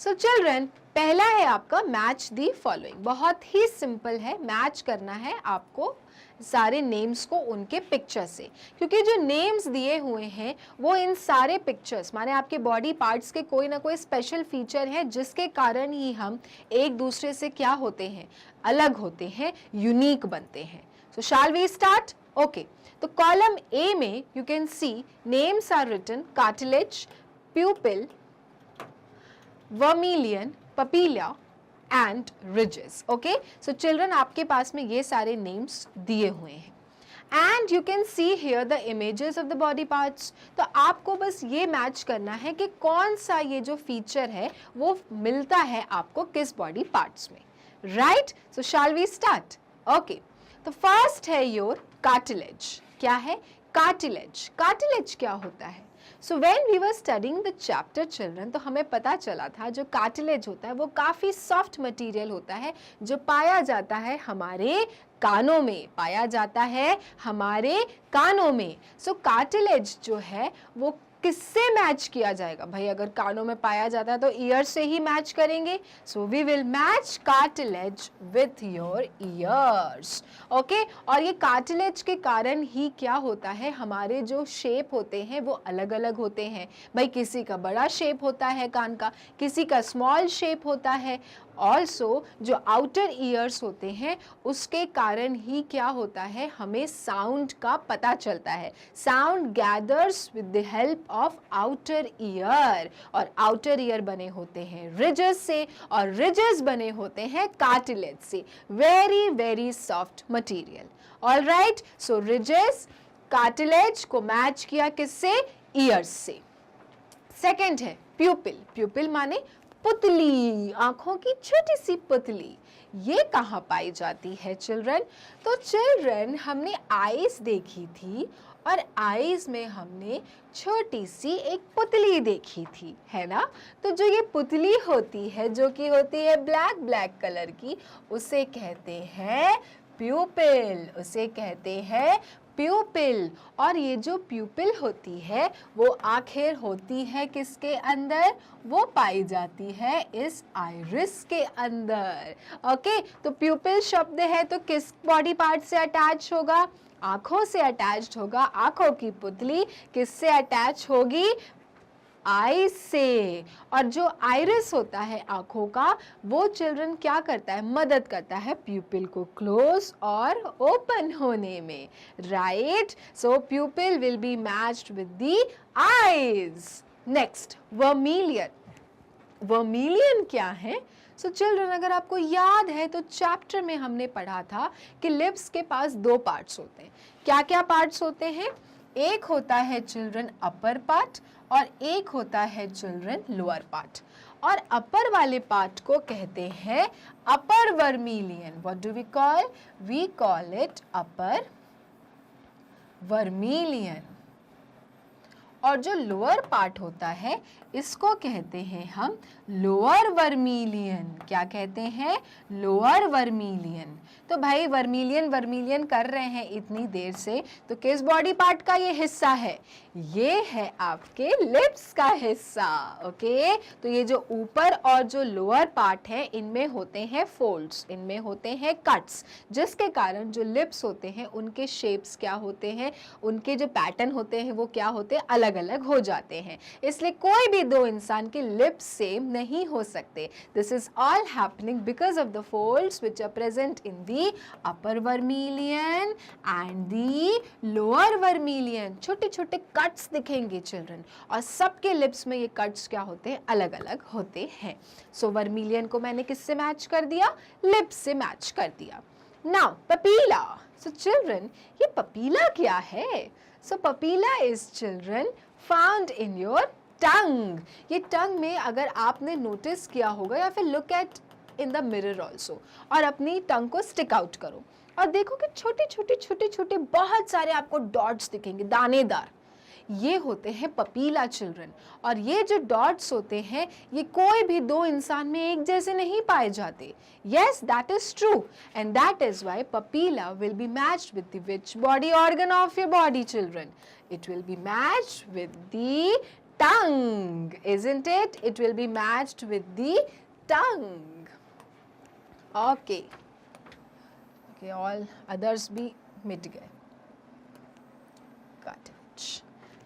So children, पहला है आपका मैच दी फॉलोइंग. बहुत ही सिंपल है, मैच करना है आपको सारे नेम्स को उनके पिक्चर से, क्योंकि जो नेम्स दिए हुए हैं वो इन सारे पिक्चर्स माने आपके बॉडी पार्ट्स के कोई ना कोई स्पेशल फीचर है जिसके कारण ही हम एक दूसरे से क्या होते हैं, अलग होते हैं, यूनिक बनते हैं. So shall we start? Okay, तो कॉलम ए में you can see names are written cartilage, pupil, vermilion, papilla and ridges. Okay, so children आपके पास में ये सारे नेम्स दिए हुए हैं and you can see here the images of the body parts. तो आपको बस ये मैच करना है कि कौन सा ये जो फीचर है वो मिलता है आपको किस बॉडी पार्ट्स में, right? So shall we start? Okay, तो फर्स्ट है योर कार्टिलेज. क्या है कार्टिलेज? कार्टिलेज क्या होता है? So when we were studying the chapter children, तो हमें पता चला था जो कार्टिलेज होता है वो काफ़ी सॉफ्ट मटेरियल होता है जो पाया जाता है हमारे कानों में, पाया जाता है हमारे कानों में. सो कार्टिलेज जो है वो किससे मैच किया जाएगा? भाई अगर कानों में पाया जाता है तो ईयर से ही मैच करेंगे. So we will match cartilage with your ears. Okay, और ये कार्टिलेज के कारण ही क्या होता है, हमारे जो शेप होते हैं वो अलग अलग होते हैं. भाई किसी का बड़ा शेप होता है कान का, किसी का स्मॉल शेप होता है. ऑल्सो जो आउटर ईयर्स होते हैं उसके कारण ही क्या होता है, हमें साउंड का पता चलता है. Sound gathers with the help of outer ear, और आउटर ईयर बने होते हैं रिजेस से और रिजेस बने होते हैं कार्टिलेज से. Very very soft material. Alright, so ridges cartilage को मैच किया किससे? ईयर्स से. सेकेंड है प्यूपिल. प्यूपिल माने पुतली, आंखों की छोटी सी पुतली. ये कहाँ पाई जाती है चिल्ड्रन? तो चिल्ड्रन हमने आईज देखी थी और आईज में हमने छोटी सी एक पुतली देखी थी, है ना? तो जो ये पुतली होती है जो कि होती है ब्लैक ब्लैक कलर की, उसे कहते हैं प्यूपिल. उसे कहते हैं प्यूपिल. और ये जो प्यूपिल होती है वो आखिर होती है किसके अंदर? वो पाई जाती है इस आइरिस के अंदर. ओके, तो प्यूपिल शब्द है तो किस बॉडी पार्ट से अटैच होगा? आंखों से अटैच्ड होगा. आंखों की पुतली किससे अटैच होगी? आई से। और जो आइरिस होता है आंखों का, वो चिल्ड्रन क्या करता है, मदद करता है प्यूपिल को क्लोज और ओपन होने में, right. So प्यूपिल will be matched with the eyes. Next, vermilion. Vermilion क्या है? सो चिल्ड्रन, अगर आपको याद है तो चैप्टर में हमने पढ़ा था कि लिप्स के पास दो पार्ट्स होते हैं। क्या क्या पार्ट्स होते हैं? एक होता है चिल्ड्रन अपर पार्ट और एक होता है चिल्ड्रन लोअर पार्ट। और अपर वाले पार्ट को कहते हैं upper vermilion. What do we call? We call it upper vermilion. और जो लोअर पार्ट होता है इसको कहते हैं हम लोअर वर्मिलियन। क्या कहते हैं? Lower vermilion. तो भाई वर्मिलियन वर्मिलियन कर रहे हैं इतनी देर से, तो किस बॉडी पार्ट का ये हिस्सा है? ये है आपके लिप्स का हिस्सा। ओके, तो ये जो ऊपर और जो लोअर पार्ट है इनमें होते हैं फोल्ड्स, इनमें होते हैं कट्स, जिसके कारण जो लिप्स होते हैं उनके शेप्स क्या होते हैं, उनके जो पैटर्न होते हैं वो क्या होते हैं, अलग अलग हो जाते हैं। इसलिए कोई भी दो इंसान के लिप्स सेम नहीं हो सकते। This is all happening because of the folds which are present in the upper vermilion and the lower vermilion. छोटे छोटे कट्स दिखेंगे चिल्ड्रन, और सबके लिप्स में ये कट्स क्या होते हैं, अलग अलग होते हैं। सो वर्मिलियन को मैंने किससे मैच कर दिया? लिप्स से मैच कर दिया। नाउ पपीला। सो चिल्ड्रन, ये पपीला क्या है? So papilla is children found in your tongue. ये टंग में अगर आपने नोटिस किया होगा, या फिर look eight in the mirror also, और अपनी टंग को स्टिक आउट करो और देखो कि छोटे छोटे छोटे छोटे बहुत सारे आपको डॉट्स दिखेंगे, दानेदार। ये होते हैं पपीला चिल्ड्रन। और ये जो डॉट्स होते हैं ये कोई भी दो इंसान में एक जैसे नहीं पाए जाते। Yes, that is true, and that is why papilla will be matched with the which body organ of your body children? It will be matched with the tongue, isn't it? It will be matched with the tongue. Okay. Okay, all others भी मिट गए. Got it.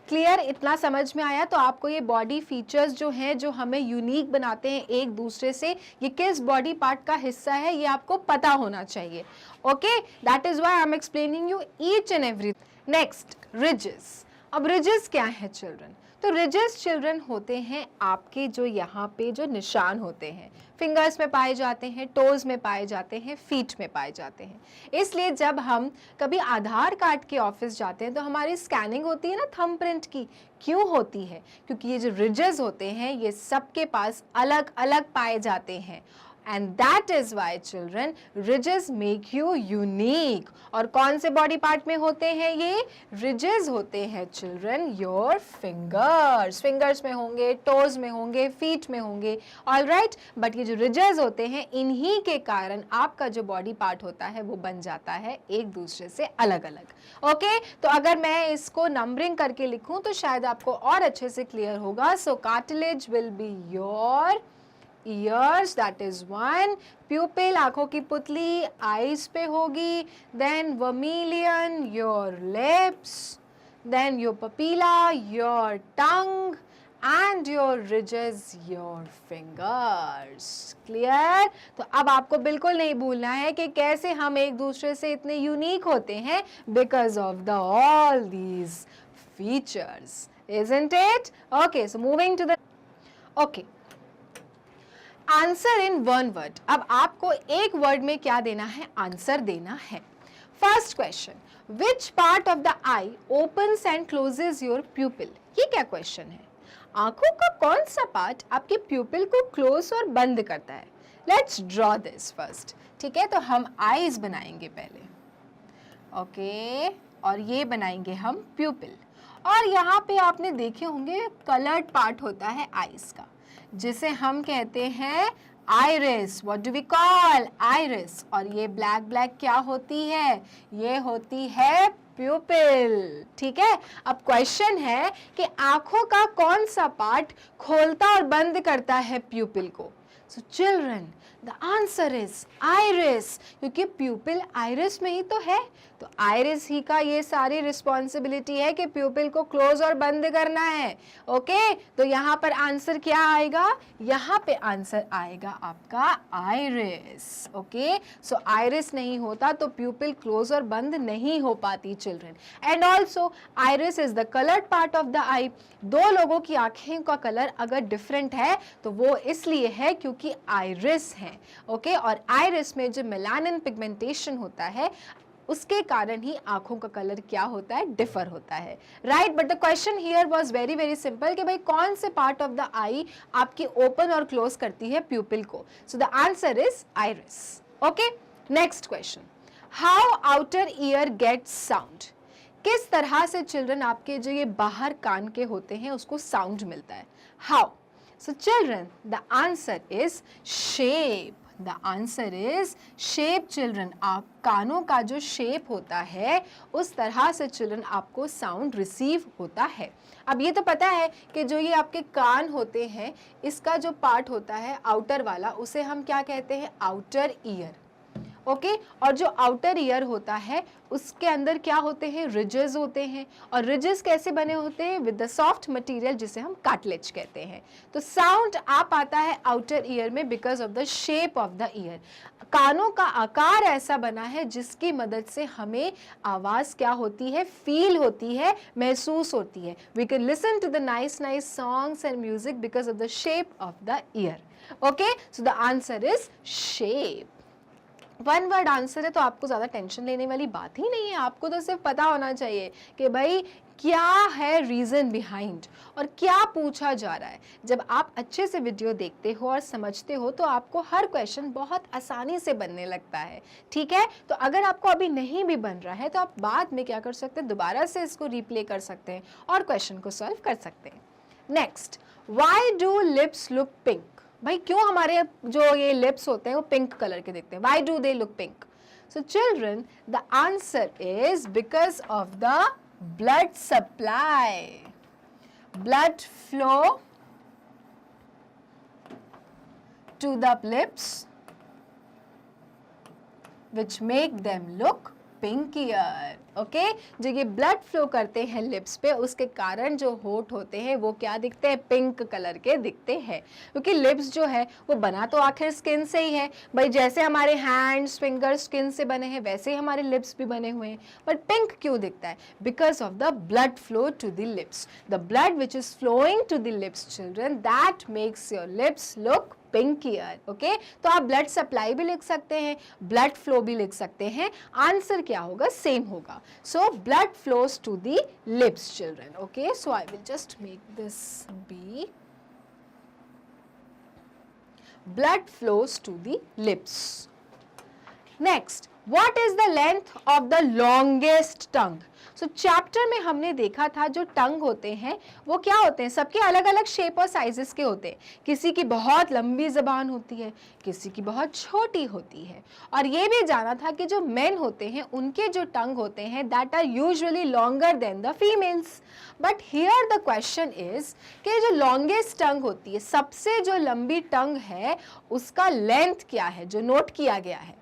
Clear? इतना समझ में आया? तो आपको ये बॉडी फीचर्स जो हैं, जो हमें यूनिक बनाते हैं एक दूसरे से, ये किस बॉडी पार्ट का हिस्सा है ये आपको पता होना चाहिए। Okay, that is why I am explaining you each and every. Next, ridges. अब रिजेस क्या है चिल्ड्रन? तो रिजेस चिल्ड्रन होते हैं आपके जो यहाँ पे जो निशान होते हैं, फिंगर्स में पाए जाते हैं, टोज में पाए जाते हैं, फीट में पाए जाते हैं। इसलिए जब हम कभी आधार कार्ड के ऑफिस जाते हैं तो हमारी स्कैनिंग होती है ना थंब प्रिंट की। क्यों होती है? क्योंकि ये जो रिजेस होते हैं ये सबके पास अलग अलग पाए जाते हैं। And that is why children ridges make you unique। और कौन से बॉडी पार्ट में होते हैं ये ridges? होते हैं children your fingers। फिंगर्स में होंगे, टोज में होंगे, फीट में होंगे, all right। बट ये जो ridges होते हैं इन्हीं के कारण आपका जो बॉडी पार्ट होता है वो बन जाता है एक दूसरे से अलग अलग। ओके, तो अगर मैं इसको नंबरिंग करके लिखूं तो शायद आपको और अच्छे से क्लियर होगा। So cartilage will be your ears, that is one. Pupil, आंखों की पुतली, eyes पे होगी. Then vermilion, your lips. Then your papilla, your tongue. And your ridges, your fingers. Clear? तो अब आपको बिल्कुल नहीं भूलना है कि कैसे हम एक दूसरे से इतने यूनिक होते हैं, because of the all these features, isn't it? Okay, so moving to the okay. Answer in one word. अब आपको एक वर्ड में क्या देना है? आंसर देना है। First question, which part of the eye opens and closes your pupil? ये क्या क्वेश्चन है? आंखों का कौन सा पार्ट आपके प्यूपिल को क्लोज और बंद करता है? Let's draw this first. ठीक है, तो हम आईज बनाएंगे पहले। ओके, और ये बनाएंगे हम प्यूपिल। और यहाँ पे आपने देखे होंगे कलर्ड पार्ट होता है आईज का, जिसे हम कहते हैं iris. What do we call? Iris. और ये ब्लैक ब्लैक क्या होती है? ये होती है प्यूपिल। ठीक है, अब क्वेश्चन है कि आंखों का कौन सा पार्ट खोलता और बंद करता है प्यूपिल को? सो children, the answer is iris, क्योंकि प्यूपिल आइरिस में ही तो है, तो आइरिस ही का ये सारी रिस्पॉन्सिबिलिटी है कि प्यूपिल को क्लोज और बंद करना है। ओके, तो यहाँ पर आंसर क्या आएगा, यहाँ पे आंसर आएगा आपका आइरिस। ओके, सो आइरिस नहीं होता तो प्यूपिल क्लोज और बंद नहीं हो पाती children. And also iris is the coloured part of the eye. दो लोगों की आंखें का कलर अगर डिफरेंट है तो वो इसलिए है क्योंकि आइरिस है। ओके, और आइरिस में जो मेलानिन पिगमेंटेशन होता है उसके कारण ही आंखों का कलर क्या होता है, डिफर होता है, right. But the question here was very very simple कि भाई कौन से पार्ट ऑफ द आई आपकी ओपन और क्लोज करती है प्यूपिल को। So the answer is iris. Okay, next question, how outer ear gets sound. किस तरह से चिल्ड्रन आपके जो ये बाहर कान के होते हैं उसको साउंड मिलता है, how. So children the answer is shape. The answer is shape children. आप कानों का जो शेप होता है उस तरह से चिल्ड्रन आपको साउंड रिसीव होता है। अब ये तो पता है कि जो ये आपके कान होते हैं इसका जो पार्ट होता है आउटर वाला उसे हम क्या कहते हैं, आउटर ईयर। ओके, और जो आउटर ईयर होता है उसके अंदर क्या होते हैं, रिजेस होते हैं, और रिजेस कैसे बने होते हैं, विद द सॉफ्ट मटेरियल जिसे हम कार्टिलेज कहते हैं। तो साउंड आ पाता है आउटर ईयर में because of the shape of the year. कानों का आकार ऐसा बना है जिसकी मदद से हमें आवाज क्या होती है, फील होती है, महसूस होती है। We can listen to the nice nice songs and music because of the shape of the ear. Okay, so the answer is shape. One word answer है तो आपको ज़्यादा टेंशन लेने वाली बात ही नहीं है। आपको तो सिर्फ पता होना चाहिए कि भाई क्या है रीज़न बिहाइंड और क्या पूछा जा रहा है। जब आप अच्छे से वीडियो देखते हो और समझते हो तो आपको हर क्वेश्चन बहुत आसानी से बनने लगता है, ठीक है। तो अगर आपको अभी नहीं भी बन रहा है तो आप बाद में क्या कर सकते हैं, दोबारा से इसको रिप्ले कर सकते हैं और क्वेश्चन को सॉल्व कर सकते हैं। Next, why do lips look pink. भाई क्यों हमारे जो ये लिप्स होते हैं वो पिंक कलर के दिखते हैं, why do they look pink. So children the answer is because of the blood supply, blood flow to the lips which make them look pinkier। Okay, जो ये ब्लड फ्लो करते हैं लिप्स पे उसके कारण जो होठ होते हैं वो क्या दिखते हैं, पिंक कलर के दिखते हैं। क्योंकि लिप्स जो है वो बना तो आखिर स्किन से ही है भाई, जैसे हमारे हैंड्स फिंगर्स स्किन से बने हैं वैसे ही हमारे लिप्स भी बने हुए हैं। बट पिंक क्यों दिखता है, because of the blood flow to the lips. The blood which is flowing to the lips children, that makes your lips look pinkier. Okay, तो आप ब्लड सप्लाई भी लिख सकते हैं, ब्लड फ्लो भी लिख सकते हैं, आंसर क्या होगा, सेम होगा। So blood flows to the lips children. Okay, so I will just make this B blood flows to the lips. Next, what is the length of the longest tongue? So chapter में हमने देखा था जो tongue होते हैं वो क्या होते हैं, सबके अलग अलग शेप और साइजेस के होते हैं। किसी की बहुत लंबी जबान होती है, किसी की बहुत छोटी होती है। और ये भी जाना था कि जो मेन होते हैं उनके जो टंग होते हैं that are usually longer than the females. But here the question is कि जो लॉन्गेस्ट टंग होती है, सबसे जो लंबी टंग है उसका लेंथ क्या है जो नोट किया गया है।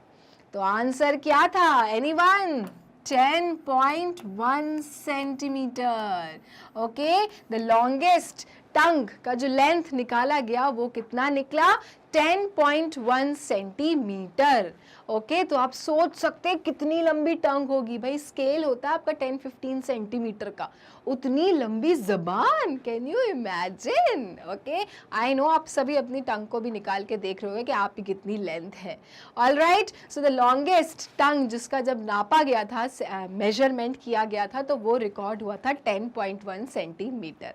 तो आंसर क्या था, anyone, 10.1 centimetre. Okay, the longest tongue का जो लेंथ निकाला गया वो कितना निकला, 10.1 सेंटीमीटर। ओके, तो आप सोच सकते हैं कितनी लंबी टंग होगी। भाई स्केल होता है आपका 10-15 सेंटीमीटर का, उतनी लंबी जबान, can you imagine. Okay, I know आप सभी अपनी टंग को भी निकाल के देख रहे होंगे कि आपकी कितनी लेंथ है। All right, so the longest tongue जिसका जब नापा गया था, मेजरमेंट किया गया था, तो वो रिकॉर्ड हुआ था 10.1 सेंटीमीटर।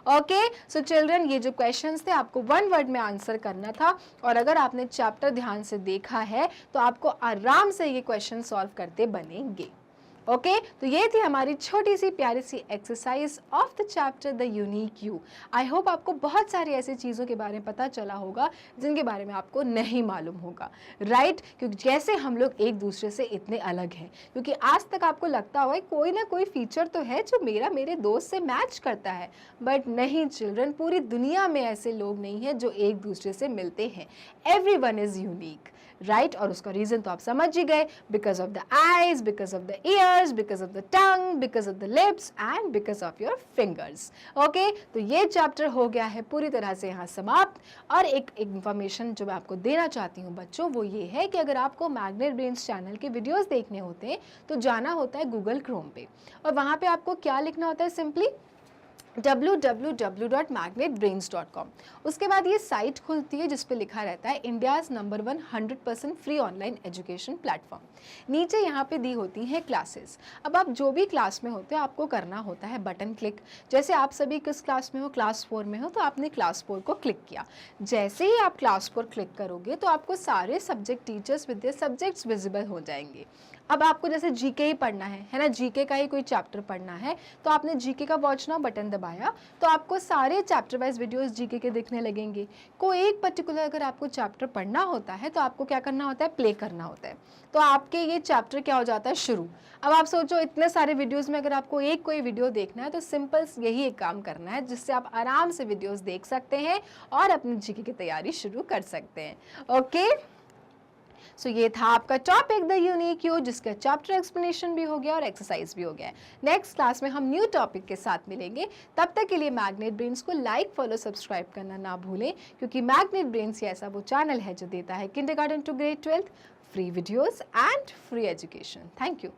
ओके, सो चिल्ड्रन ये जो क्वेश्चंस थे आपको वन वर्ड में आंसर करना था, और अगर आपने चैप्टर ध्यान से देखा है तो आपको आराम से ये क्वेश्चन सॉल्व करते बनेंगे। ओके तो ये थी हमारी छोटी सी प्यारी सी exercise of the chapter the unique you. I hope आपको बहुत सारी ऐसी चीज़ों के बारे में पता चला होगा जिनके बारे में आपको नहीं मालूम होगा, राइट? क्योंकि जैसे हम लोग एक दूसरे से इतने अलग हैं, क्योंकि आज तक आपको लगता होगा कोई ना कोई फीचर तो है जो मेरे दोस्त से मैच करता है, बट नहीं चिल्ड्रन, पूरी दुनिया में ऐसे लोग नहीं हैं जो एक दूसरे से मिलते हैं। Everyone is unique, right? और उसका रीजन तो आप समझ ही गए, because of the eyes, because of the years, because of the tongue, because of the lips and because of your fingers. Okay तो ये चैप्टर हो गया है पूरी तरह से यहाँ समाप्त। और एक इंफॉर्मेशन जो मैं आपको देना चाहती हूँ बच्चों, वो ये है कि अगर आपको मैग्नेट ब्रेन्स चैनल के वीडियोस देखने होते हैं तो जाना होता है गूगल क्रोम पे, और वहाँ पे आपको क्या लिखना होता है, सिंपली www.magnetbrains.com। उसके बाद ये साइट खुलती है जिस पे लिखा रहता है India's number 1 100% free online education platform. नीचे यहाँ पे दी होती हैं क्लासेस। अब आप जो भी क्लास में होते हो आपको करना होता है बटन क्लिक। जैसे आप सभी किस क्लास में हो, क्लास 4 में हो, तो आपने क्लास 4 को क्लिक किया। जैसे ही आप क्लास 4 क्लिक करोगे तो आपको सारे subject teachers with their subjects visible हो जाएंगे। अब आपको जैसे जीके ही पढ़ना है ना, जीके का ही कोई चैप्टर पढ़ना है तो आपने जीके का वॉच नाउ बटन दबाया तो आपको सारे चैप्टर वाइज वीडियोस जीके के दिखने लगेंगे। कोई एक पर्टिकुलर अगर आपको चैप्टर पढ़ना होता है तो आपको क्या करना होता है, प्ले करना होता है, तो आपके ये चैप्टर क्या हो जाता है, शुरू। अब आप सोचो इतने सारे वीडियोस में अगर आपको एक कोई वीडियो देखना है तो सिंपल यही एक काम करना है जिससे आप आराम से वीडियोस देख सकते हैं और अपनी जीके की तैयारी शुरू कर सकते हैं। ओके सो ये था आपका टॉपिक द यूनिक यू, जिसका चैप्टर एक्सप्लेनेशन भी हो गया और एक्सरसाइज भी हो गया। नेक्स्ट क्लास में हम न्यू टॉपिक के साथ मिलेंगे। तब तक के लिए मैग्नेट ब्रेन्स को लाइक, फॉलो, सब्सक्राइब करना ना भूलें, क्योंकि मैग्नेट ब्रेन्स ये ऐसा वो चैनल है जो देता है kindergarten to grade 12 free videos and free education. Thank you.